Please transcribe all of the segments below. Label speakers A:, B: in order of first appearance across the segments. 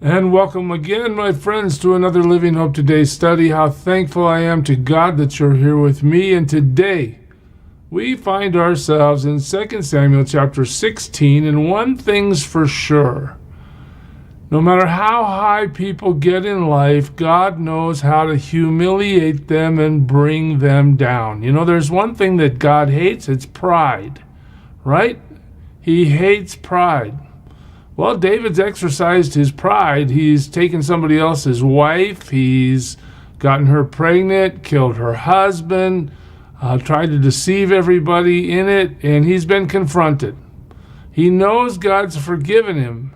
A: And welcome again, my friends, to another Living Hope Today study. How thankful I am to God that you're here with me. And today, we find ourselves in 2 Samuel chapter 16, and one thing's for sure. No matter how high people get in life, God knows how to humiliate them and bring them down. You know, there's one thing that God hates, it's pride, right? He hates pride. Well, David's exercised his pride. He's taken somebody else's wife. He's gotten her pregnant, killed her husband, tried to deceive everybody in it, and he's been confronted. He knows God's forgiven him,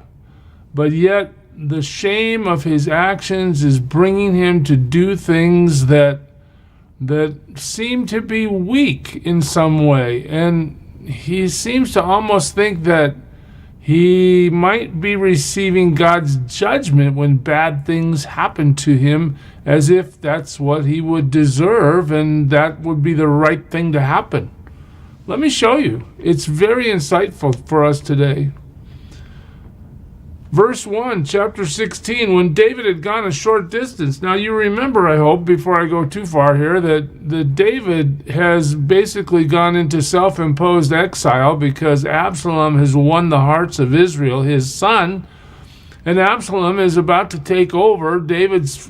A: but yet the shame of his actions is bringing him to do things that seem to be weak in some way. And he seems to almost think that he might be receiving God's judgment when bad things happen to him, as if that's what he would deserve and that would be the right thing to happen. Let me show you. It's very insightful for us today. Verse 1, chapter 16, when David had gone a short distance. Now you remember, I hope, before I go too far here, that David has basically gone into self-imposed exile because Absalom has won the hearts of Israel, his son, and Absalom is about to take over. David's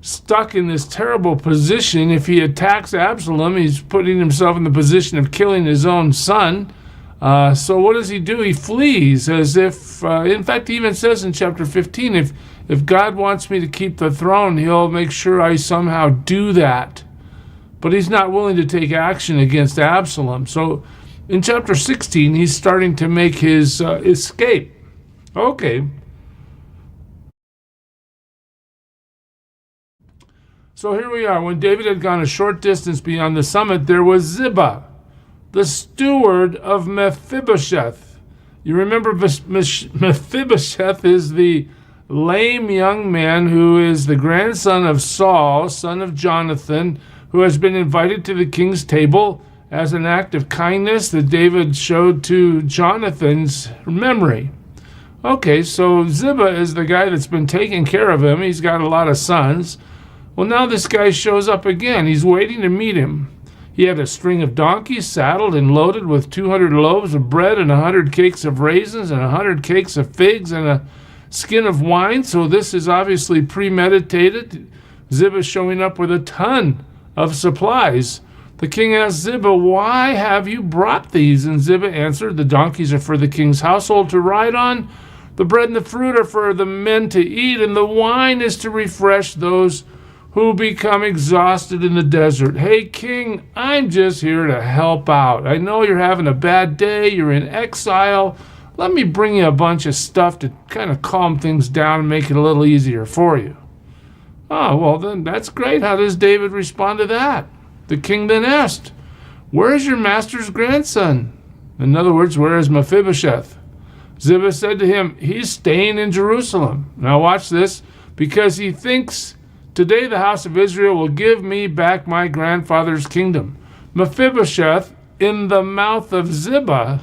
A: stuck in this terrible position. If he attacks Absalom, he's putting himself in the position of killing his own son. So what does he do? He flees as if, in fact, he even says in chapter 15, if God wants me to keep the throne, he'll make sure I somehow do that. But he's not willing to take action against Absalom. So in chapter 16, he's starting to make his escape. Okay. So here we are. When David had gone a short distance beyond the summit, there was Ziba, the steward of Mephibosheth. You remember Mephibosheth is the lame young man who is the grandson of Saul, son of Jonathan, who has been invited to the king's table as an act of kindness that David showed to Jonathan's memory. Okay, so Ziba is the guy that's been taking care of him. He's got a lot of sons. Well, now this guy shows up again. He's waiting to meet him. He had a string of donkeys saddled and loaded with 200 loaves of bread and 100 cakes of raisins and 100 cakes of figs and a skin of wine. So this is obviously premeditated. Ziba showing up with a ton of supplies. The king asked Ziba, "Why have you brought these?" And Ziba answered, "The donkeys are for the king's household to ride on. The bread and the fruit are for the men to eat, and the wine is to refresh those who become exhausted in the desert. Hey, king, I'm just here to help out. I know you're having a bad day. You're in exile. Let me bring you a bunch of stuff to kind of calm things down and make it a little easier for you." Oh, well, then that's great. How does David respond to that? The king then asked, "Where is your master's grandson?" In other words, where is Mephibosheth? Ziba said to him, "He's staying in Jerusalem." Now watch this. "Because he thinks, today the house of Israel will give me back my grandfather's kingdom." Mephibosheth, in the mouth of Ziba,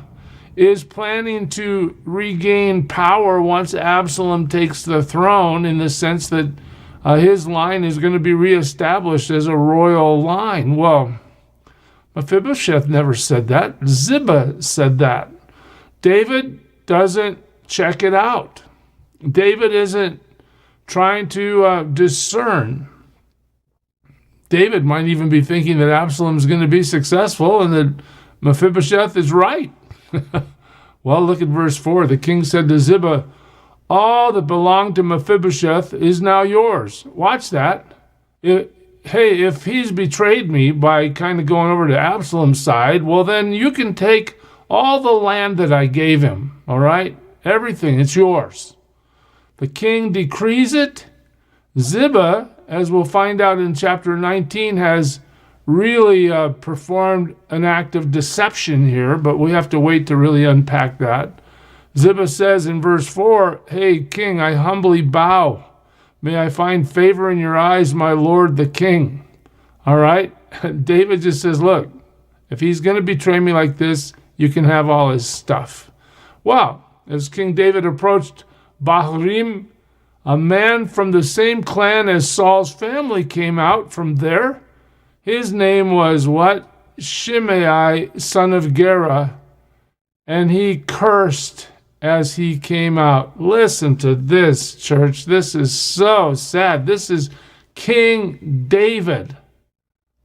A: is planning to regain power once Absalom takes the throne, in the sense that his line is going to be reestablished as a royal line. Well, Mephibosheth never said that. Ziba said that. David doesn't check it out. David isn't trying to discern. David might even be thinking that Absalom's going to be successful and that Mephibosheth is right. Well, look at verse 4. The king said to Ziba, "All that belonged to Mephibosheth is now yours." Watch that. If he's betrayed me by kind of going over to Absalom's side, well, then you can take all the land that I gave him, all right? Everything, it's yours. The king decrees it. Ziba, as we'll find out in chapter 19, has really performed an act of deception here, but we have to wait to really unpack that. Ziba says in verse 4, "Hey, king, I humbly bow. May I find favor in your eyes, my lord the king." All right? David just says, look, if he's going to betray me like this, you can have all his stuff. Well, as King David approached Bahurim, A man from the same clan as Saul's family came out from there. His name was what? Shimei, son of Gera. And he cursed as he came out. Listen to this, church. This is so sad. This is King David.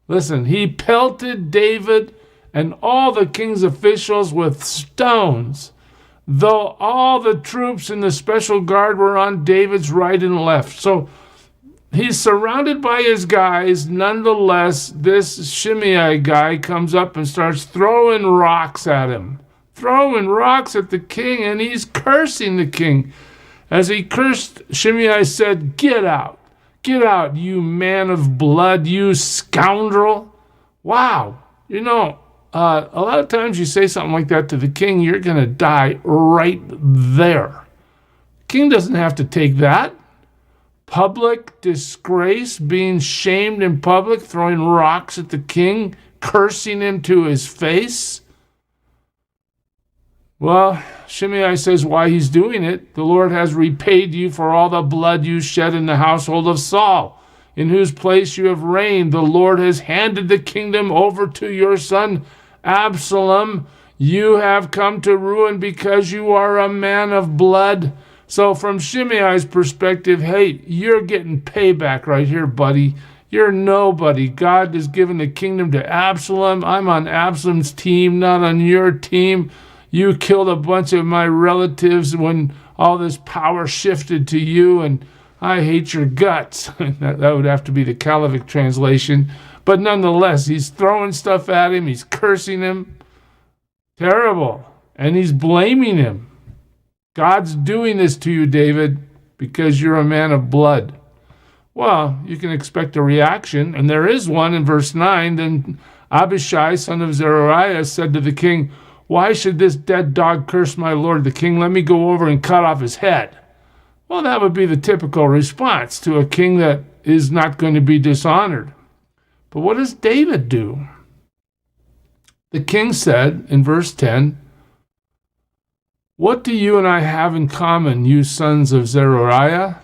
A: Listen, he pelted David and all the king's officials with stones, though all the troops in the special guard were on David's right and left. So he's surrounded by his guys. Nonetheless, this Shimei guy comes up and starts throwing rocks at him. Throwing rocks at the king, and he's cursing the king. As he cursed, Shimei said, "Get out. Get out, you man of blood, you scoundrel." Wow. You know, a lot of times you say something like that to the king, you're going to die right there. King doesn't have to take that. Public disgrace, being shamed in public, throwing rocks at the king, cursing him to his face. Well, Shimei says why he's doing it. "The Lord has repaid you for all the blood you shed in the household of Saul, in whose place you have reigned. The Lord has handed the kingdom over to your son Absalom. You have come to ruin because you are a man of blood." So from Shimei's perspective, hey, you're getting payback right here, buddy. You're nobody. God has given the kingdom to Absalom. I'm on Absalom's team, not on your team. You killed a bunch of my relatives when all this power shifted to you, and I hate your guts. that would have to be the Kalevik translation. But nonetheless, he's throwing stuff at him. He's cursing him. Terrible. And he's blaming him. God's doing this to you, David, because you're a man of blood. Well, you can expect a reaction, and there is one in verse 9. Then Abishai, son of Zeruiah, said to the king, "Why should this dead dog curse my lord the king? Let me go over and cut off his head." Well, that would be the typical response to a king that is not going to be dishonored. But what does David do? The king said in verse 10, "What do you and I have in common, you sons of Zeruiah?"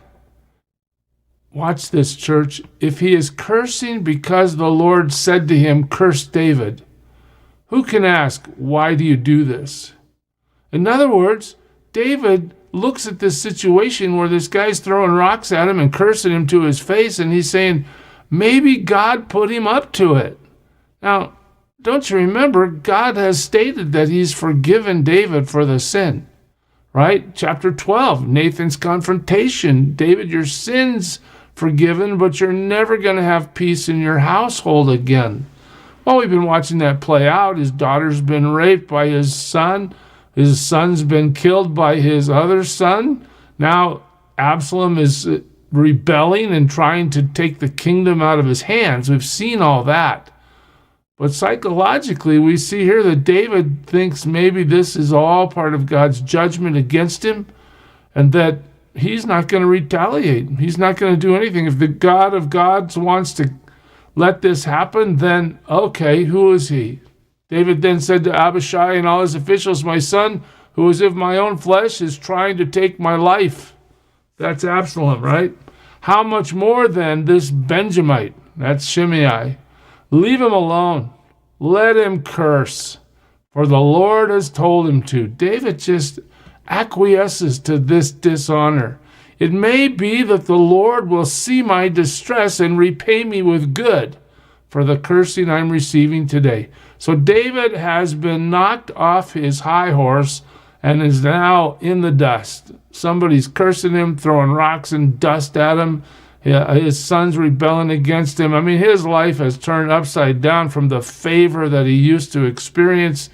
A: Watch this, church. "If he is cursing because the Lord said to him, 'Curse David,' who can ask, 'Why do you do this?'" In other words, David looks at this situation where this guy's throwing rocks at him and cursing him to his face, and he's saying, maybe God put him up to it. Now, don't you remember, God has stated that he's forgiven David for the sin, right? Chapter 12, Nathan's confrontation. "David, your sin's forgiven, but you're never going to have peace in your household again." Well, we've been watching that play out. His daughter's been raped by his son. His son's been killed by his other son. Now Absalom is rebelling and trying to take the kingdom out of his hands. We've seen all that. But psychologically, we see here that David thinks maybe this is all part of God's judgment against him, and that he's not going to retaliate. He's not going to do anything. If the God of gods wants to let this happen, then okay, who is he? David then said to Abishai and all his officials, "My son, who is of my own flesh, is trying to take my life." That's Absalom, right? "How much more then this Benjamite?" That's Shimei. "Leave him alone. Let him curse, for the Lord has told him to." David just acquiesces to this dishonor. "It may be that the Lord will see my distress and repay me with good for the cursing I'm receiving today." So David has been knocked off his high horse and is now in the dust. Somebody's cursing him, throwing rocks and dust at him. His son's rebelling against him. I mean, his life has turned upside down from the favor that he used to experience.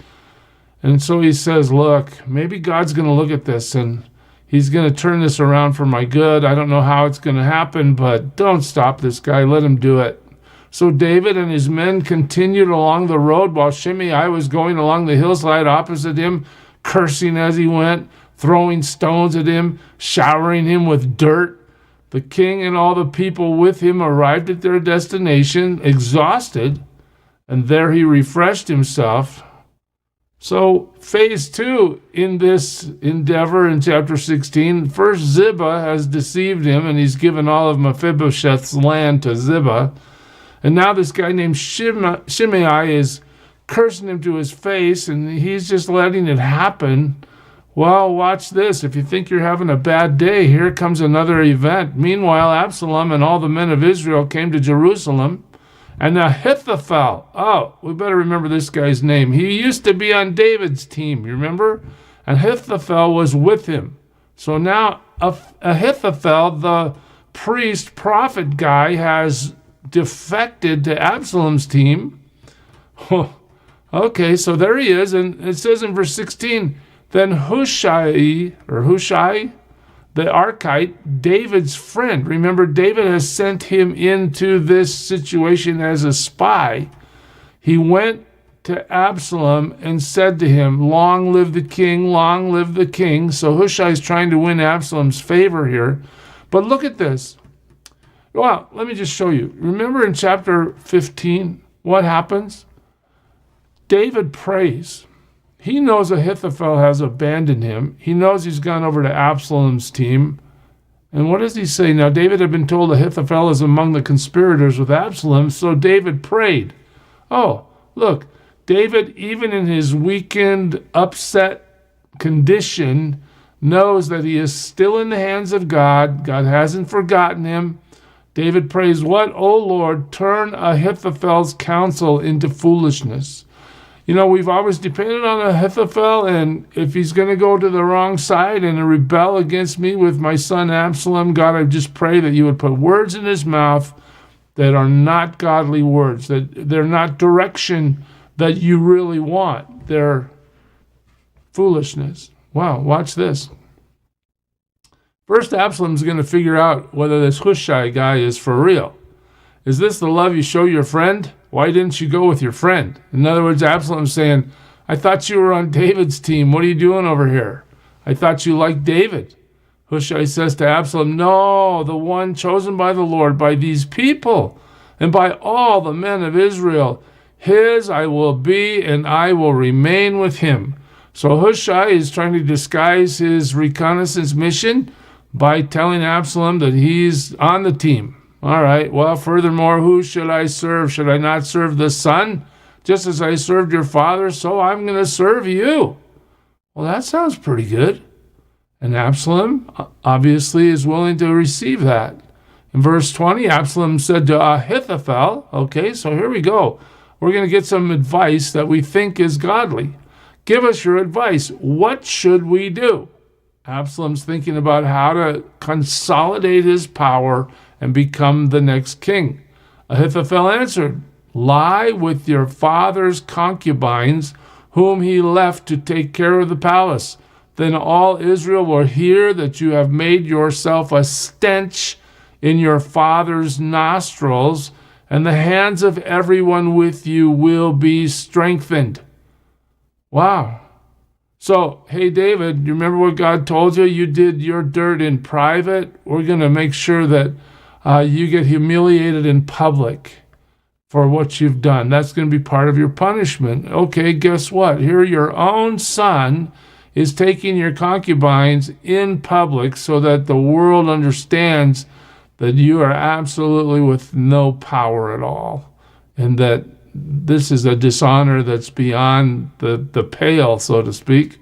A: And so he says, look, maybe God's going to look at this and he's going to turn this around for my good. I don't know how it's going to happen, but don't stop this guy. Let him do it. So David and his men continued along the road while Shimei was going along the hillside opposite him, cursing as he went, throwing stones at him, showering him with dirt. The king and all the people with him arrived at their destination, exhausted, and there he refreshed himself. So phase 2 in this endeavor in chapter 16, first Ziba has deceived him, and he's given all of Mephibosheth's land to Ziba. And now this guy named Shimei is cursing him to his face, and he's just letting it happen. Well, watch this. If you think you're having a bad day, here comes another event. Meanwhile, Absalom and all the men of Israel came to Jerusalem, and Ahithophel, we better remember this guy's name. He used to be on David's team, you remember? And Ahithophel was with him. So now Ahithophel, the priest, prophet guy, has defected to Absalom's team. Okay, so there he is, and it says in verse 16, then Hushai, the Archite, David's friend. Remember, David has sent him into this situation as a spy. He went to Absalom and said to him, long live the king, long live the king. So Hushai is trying to win Absalom's favor here. But look at this. Well, let me just show you. Remember in chapter 15, what happens? David prays. He knows Ahithophel has abandoned him. He knows he's gone over to Absalom's team. And what does he say? Now, David had been told Ahithophel is among the conspirators with Absalom, so David prayed. Oh, look, David, even in his weakened, upset condition, knows that he is still in the hands of God. God hasn't forgotten him. David prays, what? O Lord, turn Ahithophel's counsel into foolishness. You know, we've always depended on Ahithophel, and if he's going to go to the wrong side and rebel against me with my son Absalom, God, I just pray that you would put words in his mouth that are not godly words, that they're not direction that you really want. They're foolishness. Wow, watch this. First, Absalom's going to figure out whether this Hushai guy is for real. Is this the love you show your friend? Why didn't you go with your friend? In other words, Absalom's saying, I thought you were on David's team. What are you doing over here? I thought you liked David. Hushai says to Absalom, no, the one chosen by the Lord, by these people, and by all the men of Israel. His I will be, and I will remain with him. So Hushai is trying to disguise his reconnaissance mission by telling Absalom that he's on the team. All right, well, furthermore, who should I serve? Should I not serve the son? Just as I served your father, so I'm going to serve you. Well, that sounds pretty good. And Absalom obviously is willing to receive that. In verse 20, Absalom said to Ahithophel, okay, so here we go. We're going to get some advice that we think is godly. Give us your advice. What should we do? Absalom's thinking about how to consolidate his power and become the next king. Ahithophel answered, lie with your father's concubines, whom he left to take care of the palace. Then all Israel will hear that you have made yourself a stench in your father's nostrils, and the hands of everyone with you will be strengthened. Wow. So, hey, David, you remember what God told you? You did your dirt in private. We're going to make sure that you get humiliated in public for what you've done. That's going to be part of your punishment. Okay, guess what? Here your own son is taking your concubines in public so that the world understands that you are absolutely with no power at all, and that this is a dishonor that's beyond the pale, so to speak.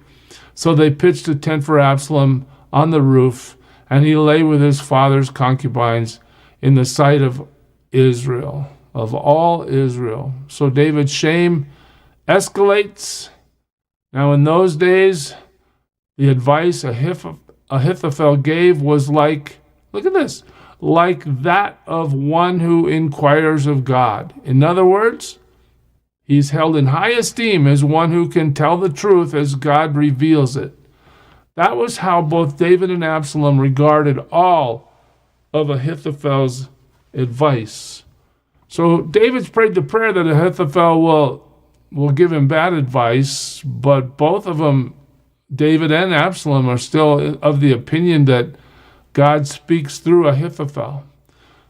A: So they pitched a tent for Absalom on the roof, and he lay with his father's concubines in the sight of Israel, of all Israel. So David's shame escalates. Now in those days, the advice Ahithophel gave was like, look at this, like that of one who inquires of God. In other words, he's held in high esteem as one who can tell the truth as God reveals it. That was how both David and Absalom regarded all of Ahithophel's advice. So David's prayed the prayer that Ahithophel will give him bad advice, but both of them, David and Absalom, are still of the opinion that God speaks through Ahithophel.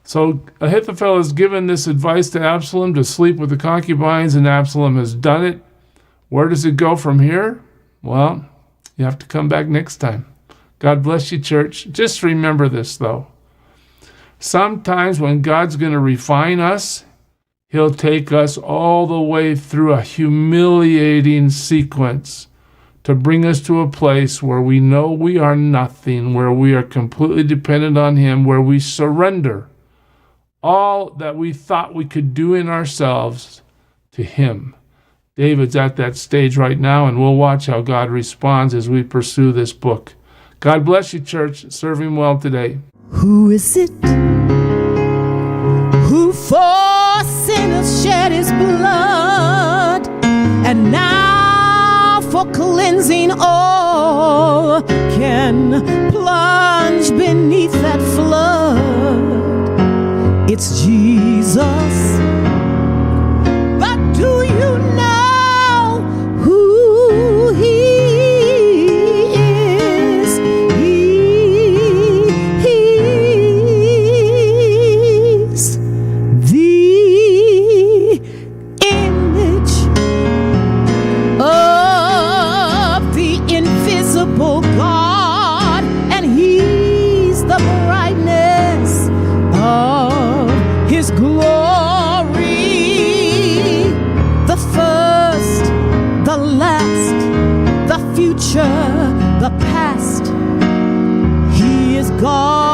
A: So Ahithophel has given this advice to Absalom to sleep with the concubines, and Absalom has done it. Where does it go from here? Well, you have to come back next time. God bless you, church. Just remember this, though. Sometimes when God's going to refine us, he'll take us all the way through a humiliating sequence to bring us to a place where we know we are nothing, where we are completely dependent on him, where we surrender all that we thought we could do in ourselves to him. David's at that stage right now, and we'll watch how God responds as we pursue this book. God bless you, church. Serve him well today.
B: Who is it who for sinners shed his blood, and now for cleansing all can plunge beneath that flood? It's Jesus. But do you know who he is? He's the image of the invisible God, and he's the brightness of his glory, the first, the last, the future, the past. He is God.